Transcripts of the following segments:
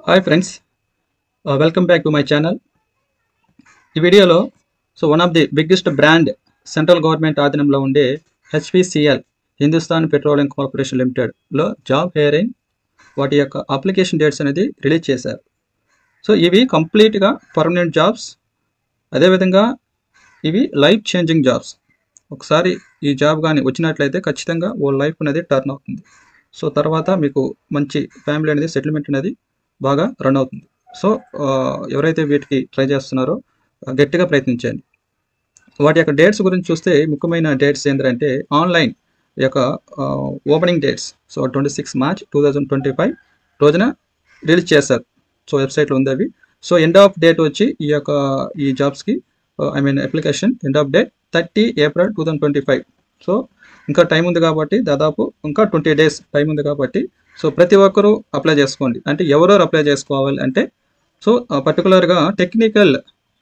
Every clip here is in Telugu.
Hi friends, welcome back to my channel. ఈ వీడియోలో one of the biggest brand central government ఆధీనంలో ఉండే హెచ్పిసిఎల్ హిందుస్థాన్ పెట్రోలియం కార్పొరేషన్ లిమిటెడ్లో జాబ్ హైరింగ్ వాటి యొక్క అప్లికేషన్ డేట్స్ అనేది రిలీజ్ చేశారు. సో ఇవి కంప్లీట్గా పర్మనెంట్ జాబ్స్, అదేవిధంగా ఇవి లైఫ్ చేంజింగ్ జాబ్స్. ఒకసారి ఈ జాబ్ కానీ వచ్చినట్లయితే ఖచ్చితంగా ఓ లైఫ్ అనేది టర్న్ అవుతుంది. సో తర్వాత మీకు మంచి ఫ్యామిలీ అనేది సెటిల్మెంట్ అనేది బాగా రన్ అవుతుంది. సో ఎవరైతే వీటికి ట్రై చేస్తున్నారో గట్టిగా ప్రయత్నించండి. వాటి యొక్క డేట్స్ గురించి చూస్తే ముఖ్యమైన డేట్స్ ఏంటంటే ఆన్లైన్ యొక్క ఓపెనింగ్ డేట్స్. సో 26 మార్చ్ 2025 రోజున రిలీజ్ చేశారు. సో వెబ్సైట్లో ఉంది అవి. సో ఎండ్ ఆఫ్ డేట్ వచ్చి ఈ జాబ్స్కి application end of date 30 April 2025. So ఇంకా టైం ఉంది కాబట్టి దాదాపు ఇంకా 20 డేస్ టైం ఉంది కాబట్టి సో ప్రతి ఒక్కరూ అప్లై చేసుకోండి. అంటే ఎవరెవరు అప్లై చేసుకోవాలి అంటే సో పర్టికులర్గా టెక్నికల్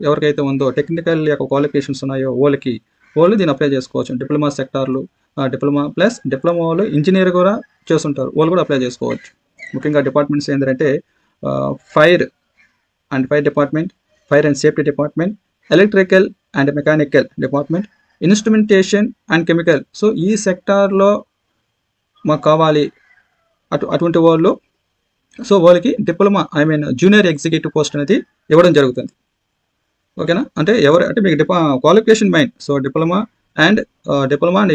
ఎవరికైతే ఉందో టెక్నికల్ యొక్క క్వాలిఫికేషన్స్ ఉన్నాయో వాళ్ళు దీన్ని అప్లై చేసుకోవచ్చు. డిప్లొమా సెక్టార్లు, డిప్లొమా వాళ్ళు ఇంజనీర్ కూడా చేస్తుంటారు, వాళ్ళు కూడా అప్లై చేసుకోవచ్చు. ముఖ్యంగా డిపార్ట్మెంట్స్ ఏంటంటే fire department, fire and safety department, electrical and mechanical department, instrumentation and chemical. So ఈ సెక్టార్లో మాకు కావాలి అటువంటి వాళ్ళు. సో వాళ్ళకి డిప్లొమా జూనియర్ ఎగ్జిక్యూటివ్ పోస్ట్ అనేది ఇవ్వడం జరుగుతుంది. ఓకేనా? అంటే మీకు qualification mind. So diploma and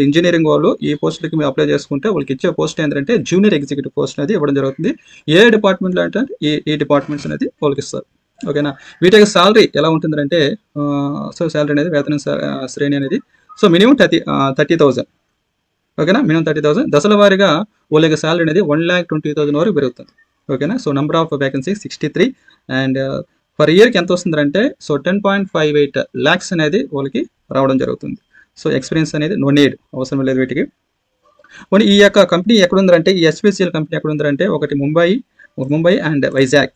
engineering వాళ్ళు ఈ పోస్టులకి మీరు అప్లై చేసుకుంటే వాళ్ళకి ఇచ్చే పోస్ట్ ఏంటంటే జూనియర్ ఎగ్జిక్యూటివ్ పోస్ట్ అనేది ఇవ్వడం జరుగుతుంది. ఏ డిపార్ట్మెంట్లో అంటే ఈ డిపార్ట్మెంట్స్ అనేది వాళ్ళకి ఇస్తారు. ఓకేనా? వీటి యొక్క శాలరీ ఎలా ఉంటుందంటే సో శాలరీ అనేది వేతన శ్రేణి అనేది సో మినిమం 30,000. ఓకేనా? మినిమం 30,000. దశల వారీగా వాళ్ళ యొక్క శాలరీ అనేది 1,20,000 వరకు పెరుగుతుంది. ఓకేనా? So number of vacancies 63 and per ఇయర్కి ఎంత వస్తుందంటే సో 10.58 lakhs అనేది వాళ్ళకి రావడం జరుగుతుంది. సో ఎక్స్పీరియన్స్ అనేది నో నీడ్, అవసరం లేదు వీటికి. ఈ యొక్క కంపెనీ ఎక్కడుందంటే ఈ హెచ్పిసిఎల్ కంపెనీ ఎక్కడుందంటే ఒకటి ముంబై అండ్ వైజాగ్.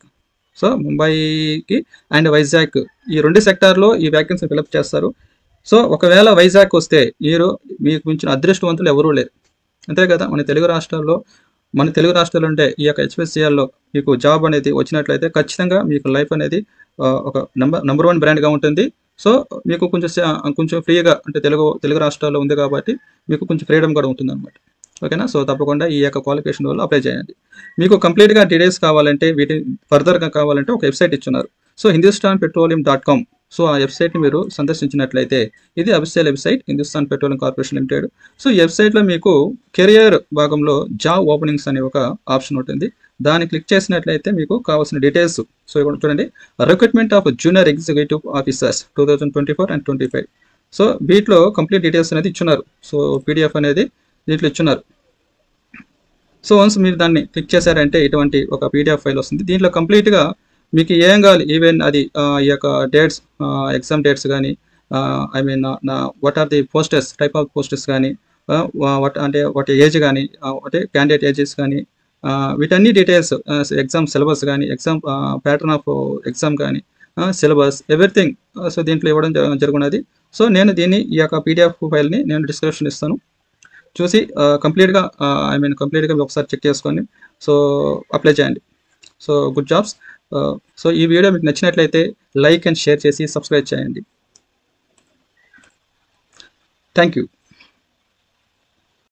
సో ముంబైకి అండ్ వైజాగ్ ఈ రెండు సెక్టార్లో ఈ వ్యాకెన్సీ ఫిలప్ చేస్తారు. సో ఒకవేళ వైజాగ్ వస్తే మీకు మించిన అదృష్టవంతులు ఎవరూ లేరు, అంతే కదా. మన తెలుగు రాష్ట్రాల్లో ఉంటే ఈ యొక్క హెచ్పిసిఎల్లో మీకు జాబ్ అనేది వచ్చినట్లయితే ఖచ్చితంగా మీకు లైఫ్ అనేది ఒక నెంబర్ 1 బ్రాండ్గా ఉంటుంది. సో మీకు కొంచెం ఫ్రీగా అంటే తెలుగు రాష్ట్రాల్లో ఉంది కాబట్టి మీకు కొంచెం ఫ్రీడమ్ కూడా ఉంటుంది అనమాట. ఓకేనా? సో తప్పకుండా ఈ యొక్క క్వాలిఫికేషన్ వాళ్ళు అప్లై చేయండి. మీకు కంప్లీట్గా డీటెయిల్స్ కావాలంటే ఫర్దర్గా కావాలంటే ఒక వెబ్సైట్ ఇచ్చున్నారు. So hindustanpetroleum.com. సో ఆ వెబ్సైట్ని మీరు సందర్శించినట్లయితే ఇది official website Hindustan petroleum corporation limited. So ఈ వెబ్సైట్లో మీకు కెరియర్ భాగంలో జాబ్ ఓపెనింగ్స్ అనే ఒక ఆప్షన్ ఉంటుంది. దాన్ని క్లిక్ చేసినట్లయితే మీకు కావాల్సిన డీటెయిల్స్. సో ఇక్కడ చూడండి, recruitment of junior executive officers 2024 and 25. So వీటిలో కంప్లీట్ డీటెయిల్స్ అనేది ఇచ్చున్నారు. సో పీడిఎఫ్ అనేది దీంట్లో ఇచ్చున్నారు. సో వన్స్ మీరు దాన్ని క్లిక్ చేశారంటే ఇటువంటి ఒక పీడిఎఫ్ ఫైల్ వస్తుంది. దీంట్లో కంప్లీట్గా మీకు ఏం కావాలి, ఈవెన్ అది ఈ యొక్క డేట్స్, ఎగ్జామ్ డేట్స్ కానీ what are the posters, type of posters కానీ వాటి ఏజ్ కానీ క్యాండిడేట్ ఏజెస్ కానీ వీటన్ని డీటెయిల్స్, ఎగ్జామ్ సిలబస్ కానీ ఎగ్జామ్ ప్యాటర్న్ ఆఫ్ ఎగ్జామ్ కానీ సిలబస్ ఎవ్రీథింగ్ సో దీంట్లో ఇవ్వడం జరుగుతున్నది. సో నేను ఈ యొక్క పీడిఎఫ్ ఫైల్ని నేను డిస్క్రిప్షన్ ఇస్తాను, చూసి కంప్లీట్గా ఒకసారి చెక్ చేసుకొని సో అప్లై చేయండి. So good jobs. సో ఈ వీడియో మీకు నచ్చినట్లయితే లైక్ అండ్ షేర్ చేసి సబ్స్క్రైబ్ చేయండి. Thank you.